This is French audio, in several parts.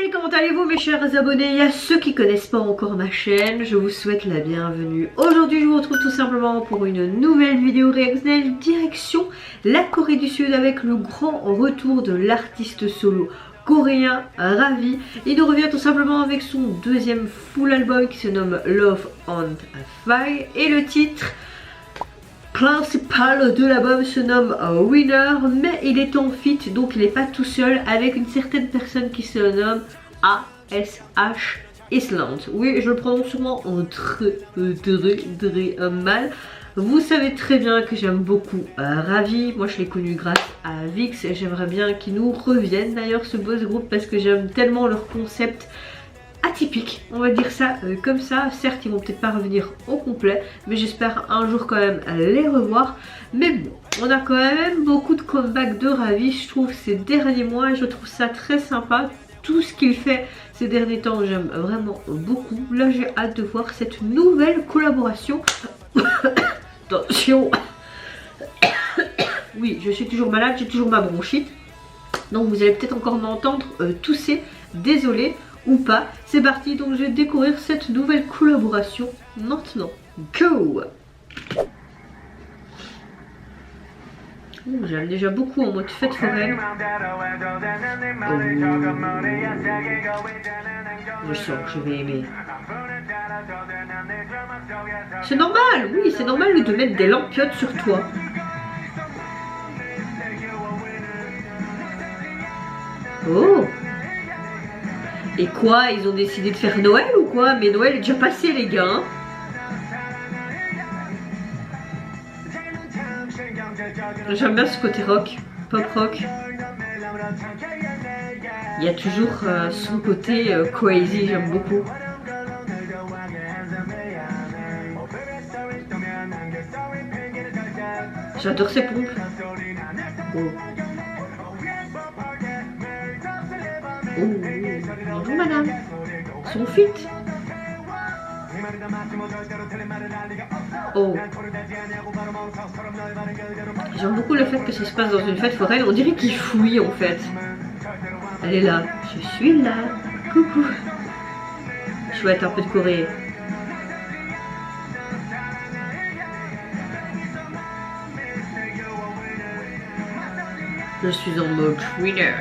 Salut, comment allez-vous mes chers abonnés? Et à ceux qui connaissent pas encore ma chaîne, je vous souhaite la bienvenue. Aujourd'hui je vous retrouve tout simplement pour une nouvelle vidéo réactionnelle direction la Corée du Sud avec le grand retour de l'artiste solo coréen Ravi. Il nous revient tout simplement avec son deuxième full album qui se nomme Love on Fire et le titre principal de l'album se nomme Winner, mais il est en feat, donc il n'est pas tout seul, avec une certaine personne qui se nomme ASH Island. Oui, je le prononce sûrement en mal. Vous savez très bien que j'aime beaucoup Ravi. Moi je l'ai connu grâce à Vix et j'aimerais bien qu'ils nous reviennent d'ailleurs ce boss group parce que j'aime tellement leur concept atypique, on va dire ça comme ça. Certes ils vont peut-être pas revenir au complet, mais j'espère un jour quand même les revoir. Mais bon, on a quand même beaucoup de comebacks de Ravi, je trouve, ces derniers mois, et je trouve ça très sympa. Tout ce qu'il fait ces derniers temps, j'aime vraiment beaucoup. Là j'ai hâte de voir cette nouvelle collaboration. Attention. Oui, je suis toujours malade, j'ai toujours ma bronchite, donc vous allez peut-être encore m'entendre tousser, désolé ou pas. C'est parti, donc je vais découvrir cette nouvelle collaboration maintenant. Go! J'aime déjà beaucoup en mode fête foraine. Je sens que je vais aimer. C'est normal, oui, c'est normal de mettre des lampiottes sur toi. Oh! Et quoi, ils ont décidé de faire Noël ou quoi? Mais Noël est déjà passé les gars hein. J'aime bien ce côté rock, pop rock. Il y a toujours son côté crazy, j'aime beaucoup. J'adore ses pompes. Oh. Oh, bonjour madame. Son fit. Oh. J'aime beaucoup le fait que ça se passe dans une fête foraine. On dirait qu'il fouille en fait. Elle est là. Je suis là. Coucou. Chouette, un peu de Corée. Je suis en mode winner.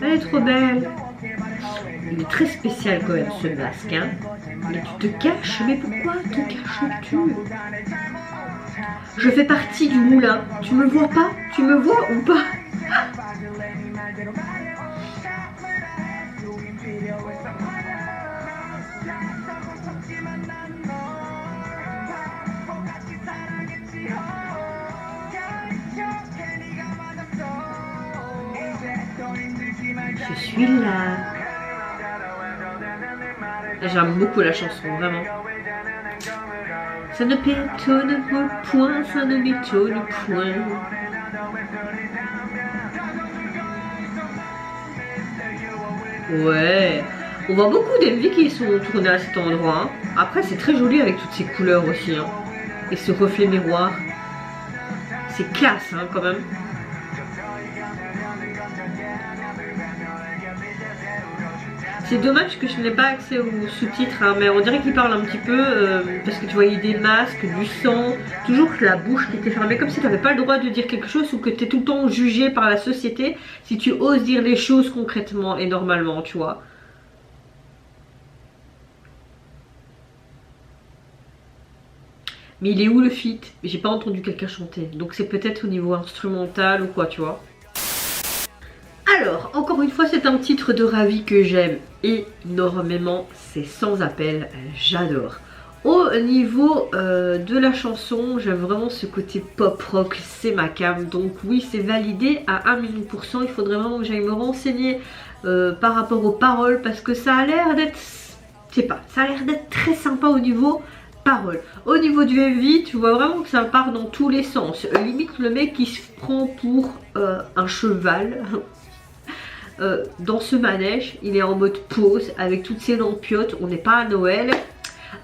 Elle est trop belle. Il est très spécial quand même ce masque hein. Mais tu te caches, mais pourquoi te caches-tu? Je fais partie du moulin. Tu me vois pas? Tu me vois ou pas? Je suis là. J'aime beaucoup la chanson, vraiment. Ça ne m'étonne point, ça ne m'étonne point. Ouais. On voit beaucoup d'MV qui sont tournés à cet endroit. Hein. Après, c'est très joli avec toutes ces couleurs aussi. Hein. Et ce reflet miroir. C'est classe, hein, quand même. C'est dommage que je n'ai pas accès aux sous-titres, hein, mais on dirait qu'il parle un petit peu, parce que tu voyais des masques, du sang, toujours la bouche qui était fermée, comme si tu n'avais pas le droit de dire quelque chose ou que tu es tout le temps jugé par la société si tu oses dire les choses concrètement et normalement, tu vois. Mais il est où le feat? J'ai pas entendu quelqu'un chanter, donc c'est peut-être au niveau instrumental ou quoi, tu vois. Alors, encore une fois, c'est un titre de Ravi que j'aime énormément, c'est sans appel, j'adore. Au niveau de la chanson, j'aime vraiment ce côté pop rock, c'est ma cam, donc oui, c'est validé à 1 million %. Il faudrait vraiment que j'aille me renseigner par rapport aux paroles, parce que ça a l'air d'être, je sais pas, ça a l'air d'être très sympa au niveau paroles. Au niveau du MV, tu vois vraiment que ça part dans tous les sens. Limite le mec qui se prend pour un cheval dans ce manège, il est en mode pause avec toutes ses lampiotes, on n'est pas à Noël.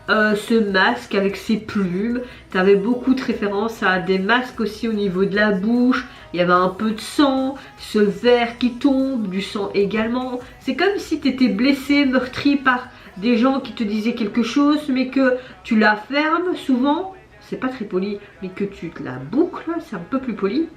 Ce masque avec ses plumes, tu avais beaucoup de références à des masques aussi au niveau de la bouche, il y avait un peu de sang, ce verre qui tombe, du sang également. C'est comme si tu étais blessé, meurtri par des gens qui te disaient quelque chose mais que tu la fermes souvent, c'est pas très poli, mais que tu te la boucles, c'est un peu plus poli,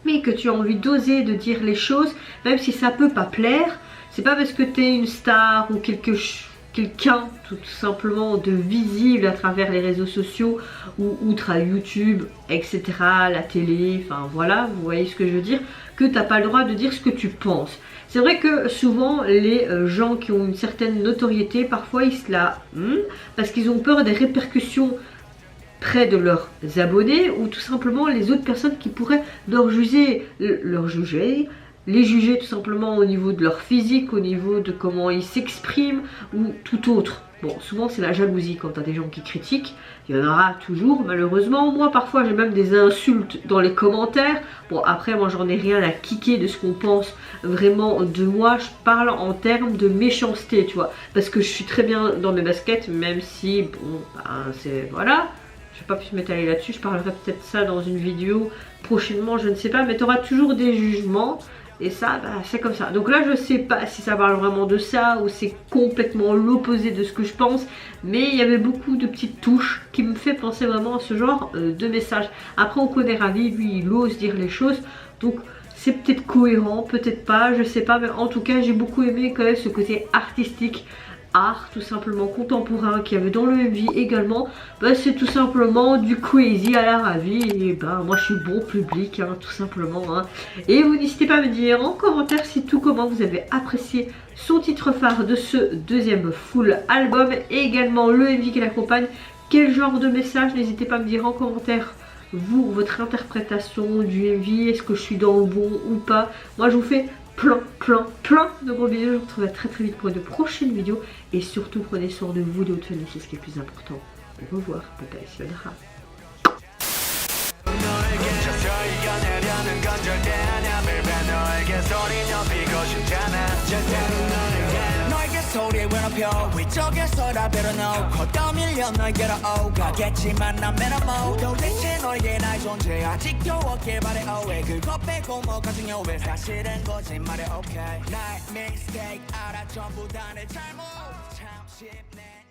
mais que tu as envie d'oser de dire les choses, même si ça peut pas plaire. C'est pas parce que tu es une star ou quelqu'un tout simplement de visible à travers les réseaux sociaux ou outre à YouTube, etc., la télé, enfin voilà, vous voyez ce que je veux dire, que t'as pas le droit de dire ce que tu penses. C'est vrai que souvent les gens qui ont une certaine notoriété, parfois ils se la parce qu'ils ont peur des répercussions près de leurs abonnés ou tout simplement les autres personnes qui pourraient les juger tout simplement au niveau de leur physique, au niveau de comment ils s'expriment ou tout autre. Bon, souvent c'est la jalousie quand t'as des gens qui critiquent, il y en aura toujours malheureusement. Moi parfois j'ai même des insultes dans les commentaires. Bon après moi j'en ai rien à kicker de ce qu'on pense vraiment de moi, je parle en termes de méchanceté, tu vois, parce que je suis très bien dans mes baskets, même si bon ben, c'est voilà. Je vais pas plus m'étaler là-dessus, je parlerai peut-être ça dans une vidéo prochainement, je ne sais pas, mais tu auras toujours des jugements et ça, bah, c'est comme ça. Donc là, je sais pas si ça parle vraiment de ça ou c'est complètement l'opposé de ce que je pense, mais il y avait beaucoup de petites touches qui me fait penser vraiment à ce genre de message. Après, on connaît Ravi, lui, il ose dire les choses, donc c'est peut-être cohérent, peut-être pas, je sais pas, mais en tout cas, j'ai beaucoup aimé quand même ce côté artistique, art tout simplement contemporain qu'il y avait dans le MV également. Bah, c'est tout simplement du crazy à la Ravi et bah moi je suis bon public hein, tout simplement hein. Et vous n'hésitez pas à me dire en commentaire si tout comment vous avez apprécié son titre phare de ce deuxième full album et également le MV qui l'accompagne. Quel genre de message, n'hésitez pas à me dire en commentaire vous, votre interprétation du MV, est-ce que je suis dans le bon ou pas. Moi je vous fais plein de gros bisous. Je vous retrouve très vite pour une prochaine vidéo. Et surtout prenez soin de vous, de votre famille, c'est ce qui est le plus important. Au revoir, bye bye, 소리에 왜 높여 위쪽에서 다 베려놓고 떠밀려 너에게로 오가겠지만 난 매너모 도대체 너에게 나의 존재 아직 겨웠길 바래 왜 그거 빼고 뭐가 중요해 사실은 거짓말해 okay 나의 mistake 알아 전부 다 내 잘못 참 쉽네